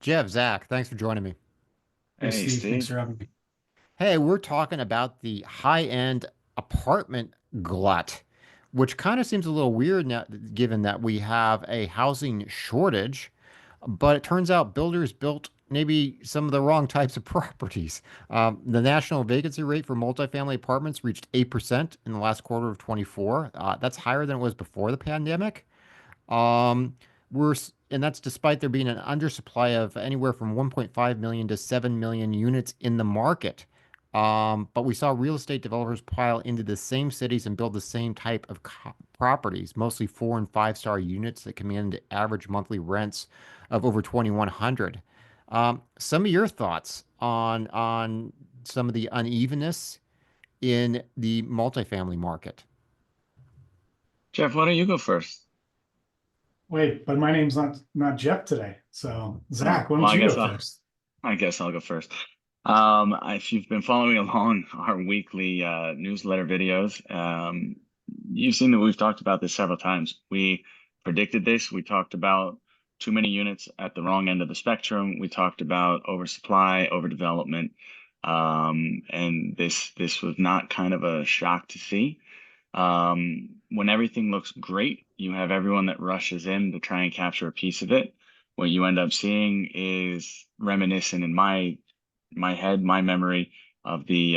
Jeff, Zach, thanks for joining me. Hey, Hey, Steve, thanks Steve. for having me. Hey, we're talking about the high-end apartment glut, which kind of seems a little weird now, given that we have a housing shortage. But it turns out builders built maybe some of the wrong types of properties. The national vacancy rate for multifamily apartments reached 8% in the last quarter of 24. That's higher than it was before the pandemic. Um, and that's despite there being an undersupply of anywhere from 1.5 million to 7 million units in the market. But we saw real estate developers pile into the same cities and build the same type of properties, mostly 4 and 5 star units that command average monthly rents of over 2,100. Some of your thoughts on some of the unevenness in the multifamily market? Jeff, why don't you go first? Wait, but my name's not Jeff today. So Oh, Zach, why well, don't you go first? I guess I'll go first. If you've been following along our weekly newsletter videos, you've seen that we've talked about this several times. We predicted this. We talked about too many units at the wrong end of the spectrum. We talked about oversupply, overdevelopment, and this was not kind of a shock to see. When everything looks great, you have everyone that rushes in to try and capture a piece of it. What you end up seeing is reminiscent in my head, my memory of the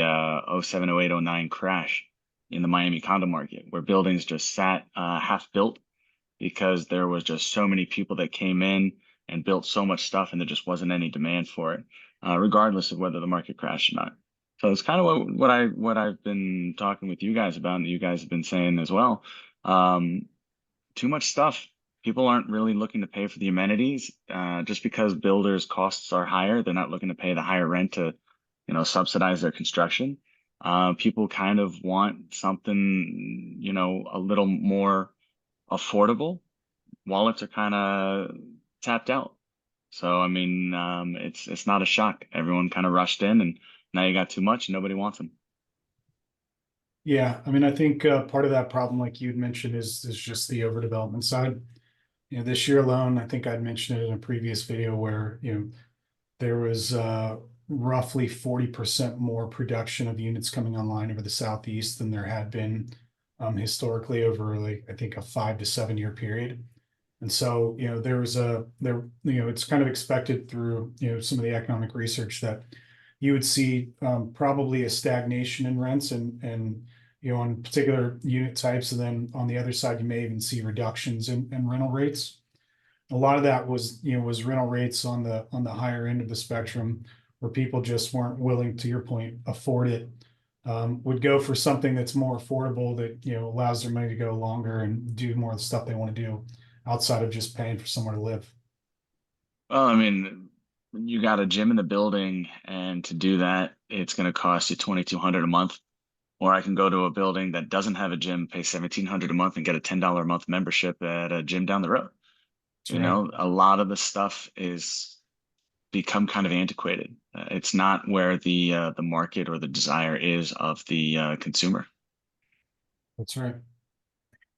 '07, '08, '09 crash in the Miami condo market, where buildings just sat half built because there was just so many people that came in and built so much stuff, and there just wasn't any demand for it, regardless of whether the market crashed or not. So it's kind of what I've been talking with you guys about, and that you guys have been saying as well. Um, Too much stuff. People aren't really looking to pay for the amenities. Just because builders' costs are higher, they're not looking to pay the higher rent to, subsidize their construction. People kind of want something, a little more affordable. Wallets are kind of tapped out. So I mean, it's not a shock. Everyone kind of rushed in, and now you got too much, and nobody wants them. Yeah, I mean, I think part of that problem, like you'd mentioned, is just the overdevelopment side. This year alone, I think I'd mentioned it in a previous video where, there was roughly 40% more production of units coming online over the Southeast than there had been historically over like I think a 5 to 7 year period. And so, it's kind of expected through, some of the economic research that you would see probably a stagnation in rents and on particular unit types. And then on the other side, you may even see reductions in rental rates. A lot of that was rental rates on the higher end of the spectrum where people just weren't willing, to your point, afford it. Would go for something that's more affordable that allows their money to go longer and do more of the stuff they want to do outside of just paying for somewhere to live. Well, I mean, you got a gym in the building, and to do that, it's going to cost you 2,200 a month. Or I can go to a building that doesn't have a gym, pay 1,700 a month, and get a $10 a month membership at a gym down the road. That's right. A lot of the stuff is become kind of antiquated. It's not where the market or the desire is of the consumer. That's right. I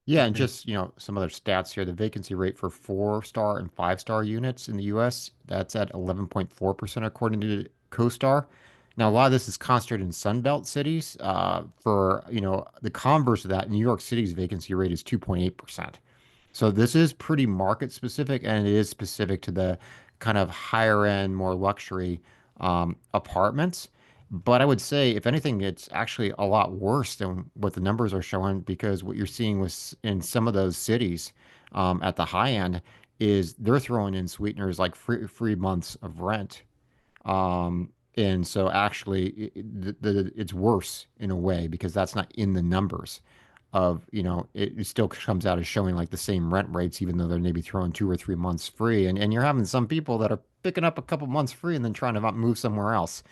Yeah, and agree. just, some other stats here. The vacancy rate for 4 star and 5 star units in the US, that's at 11.4% according to CoStar. Now, a lot of this is concentrated in Sunbelt cities. The converse of that, New York City's vacancy rate is 2.8%. So this is pretty market specific, and it is specific to the kind of higher end, more luxury apartments. But I would say, if anything, it's actually a lot worse than what the numbers are showing, because what you're seeing was in some of those cities at the high end is they're throwing in sweeteners like free months of rent. And so actually it's worse in a way because that's not in the numbers of, it still comes out as showing like the same rent rates, even though they're maybe throwing 2 or 3 months free. And you're having some people that are picking up a couple months free and then trying to move somewhere else.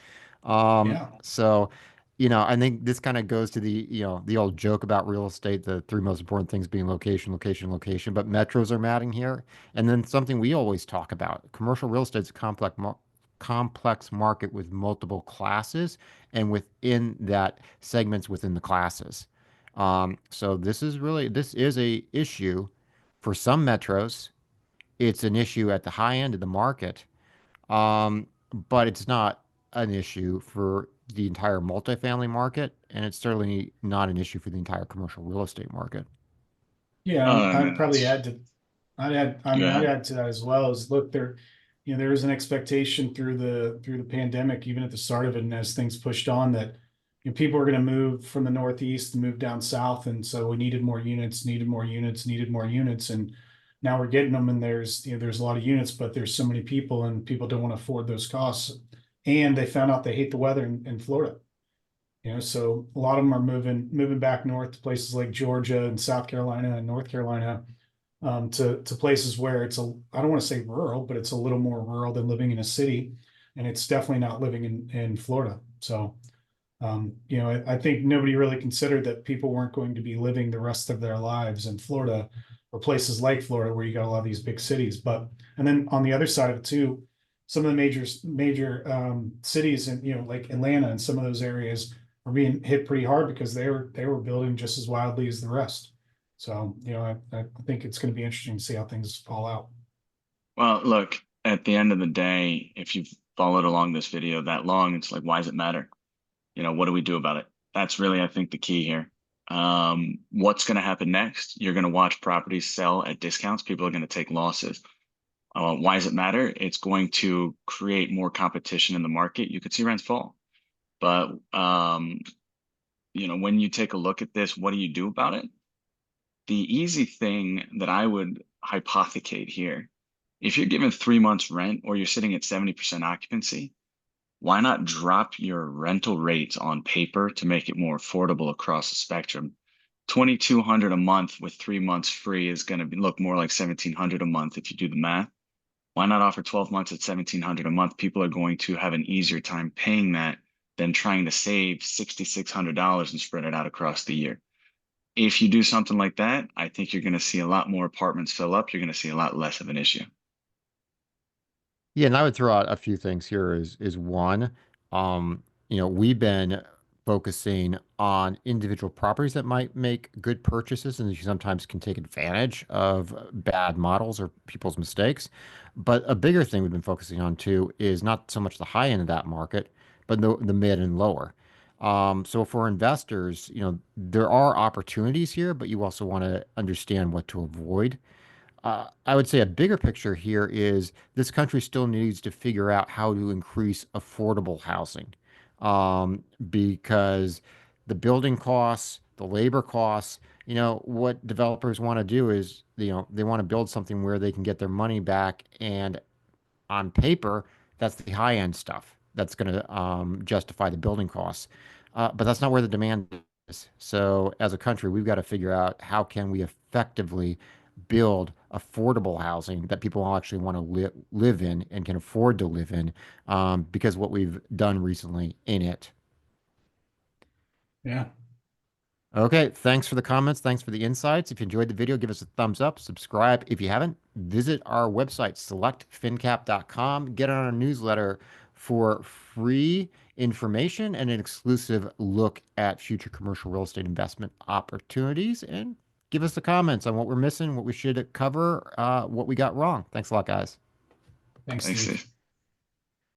Yeah. So, I think this kind of goes to the old joke about real estate, the three most important things being location, location, location, but metros are matting here. And then something we always talk about, commercial real estate is a complex market with multiple classes and within that segments within the classes. So this is a issue for some metros. It's an issue at the high end of the market. Um, but it's not an issue for the entire multifamily market, and it's certainly not an issue for the entire commercial real estate market. Yeah, Oh, I'd and probably that's add to, I go mean, I'd ahead. add to that as well is look, there was an expectation through the pandemic, even at the start of it, and as things pushed on that, people were going to move from the Northeast and move down south. And so we needed more units, needed more units, needed more units. And now we're getting them and there's a lot of units, but there's so many people and people don't want to afford those costs. And they found out they hate the weather in Florida. So a lot of them are moving back north to places like Georgia and South Carolina and North Carolina, to places where I don't want to say rural, but it's a little more rural than living in a city, and it's definitely not living in Florida. So, I think nobody really considered that people weren't going to be living the rest of their lives in Florida or places like Florida where you got a lot of these big cities. But and then on the other side of it too, some of the major cities and like Atlanta and some of those areas are being hit pretty hard because they were building just as wildly as the rest. So, I think it's going to be interesting to see how things fall out. Well, look, at the end of the day, if you've followed along this video that long, it's like, why does it matter? What do we do about it? That's really, I think, the key here. What's going to happen next? You're going to watch properties sell at discounts. People are going to take losses. Why does it matter? It's going to create more competition in the market. You could see rents fall. But when you take a look at this, what do you do about it? The easy thing that I would hypothecate here, if you're given 3 months rent or you're sitting at 70% occupancy, why not drop your rental rates on paper to make it more affordable across the spectrum? 2,200 a month with 3 months free is going to look more like 1,700 a month if you do the math. Why not offer 12 months at 1,700 a month? People are going to have an easier time paying that than trying to save $6,600 and spread it out across the year. If you do something like that, I think you're going to see a lot more apartments fill up. You're going to see a lot less of an issue. Yeah, and I would throw out a few things here is one, we've been focusing on individual properties that might make good purchases and you sometimes can take advantage of bad models or people's mistakes. But a bigger thing we've been focusing on too is not so much the high end of that market, but the mid and lower. So for investors, there are opportunities here, but you also want to understand what to avoid. I would say a bigger picture here is this country still needs to figure out how to increase affordable housing, because the building costs, the labor costs, what developers want to do is, they want to build something where they can get their money back. And on paper, that's the high end stuff that's going to justify the building costs. But that's not where the demand is. So as a country, we've got to figure out how can we effectively build affordable housing that people actually want to live in and can afford to live in, because what we've done recently ain't it. Yeah. Okay, thanks for the comments. Thanks for the insights. If you enjoyed the video, give us a thumbs up. Subscribe if you haven't. Visit our website, selectfincap.com. Get on our newsletter for free information and an exclusive look at future commercial real estate investment opportunities. And give us the comments on what we're missing, what we should cover, what we got wrong. Thanks a lot, guys. Thanks, Thanks, Steve. Steve.